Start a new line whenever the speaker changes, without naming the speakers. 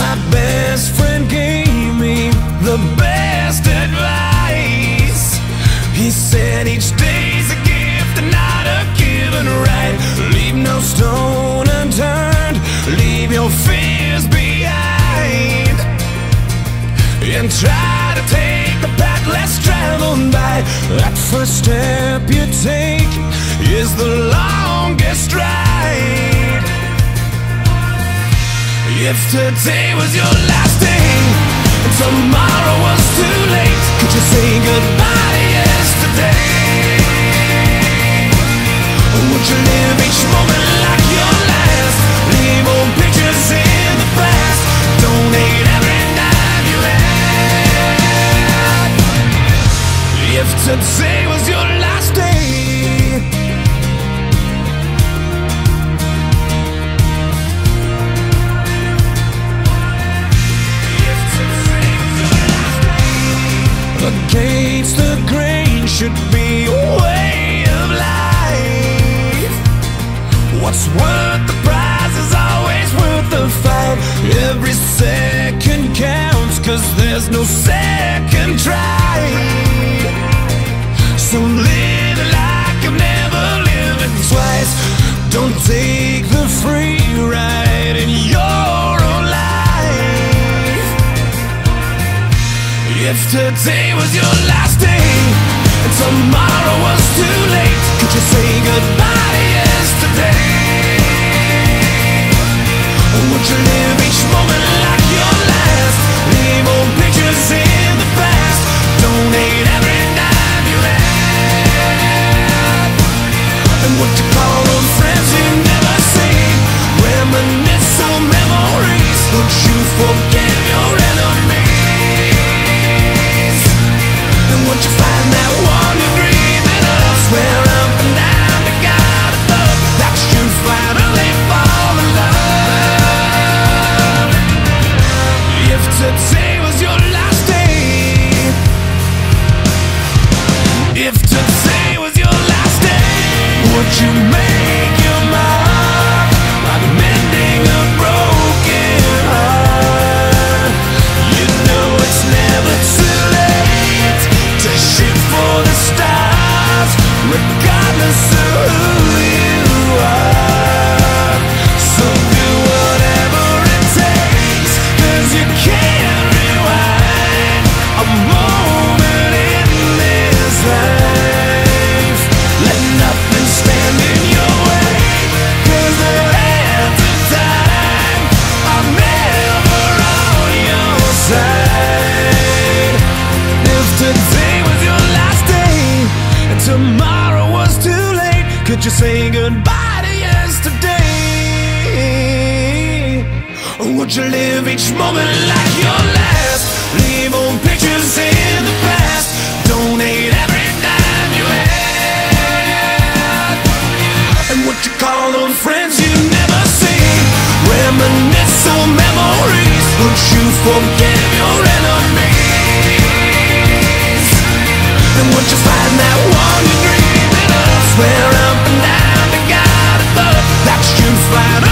My best friend gave me the best advice. He said each day's a gift and not a given right. Leave no stone unturned, leave your fears behind, and try to take the path less traveled by. That first step you take is the longest ride. If today was your last day and tomorrow was too late, could you say goodbye to yesterday? Or would you live each moment like your last? Leave old pictures in the past, donate every dime you had. If today was your last day, against the grain should be a way of life. What's worth the prize is always worth the fight. Every second counts, 'cause there's no second try. So live like you've never lived twice. Don't take the free ride in your own life. If today was your last day and tomorrow was too late, could you say goodbye to yesterday? Or would you live each moment like your last? Leave old pictures in the past, donate every dime you had. And what you call those friends you never see, reminisce on memories. Would you forgive your enemies? And once you find that one you dream it up, swear up and down to God above that you finally fall in love. If today was your last day, if today was your last day, would you make your mark like mending a broken heart? You know it's never too late to shoot for the stars, regardless of who you are. So do whatever it takes, 'cause you can't rewind a moment in this life. Let nothing stand in your way, 'cause the hands of time are never on your side. If today was your last day and tomorrow was too late, could you say goodbye to yesterday? Or would you live each moment like your last? Leave old pictures in the past, donate every dime you had. And what you call those friends you never see, reminisce on memories. Would you forgive your enemies? And once you find that one you dream it up, swear up and down to God above that you find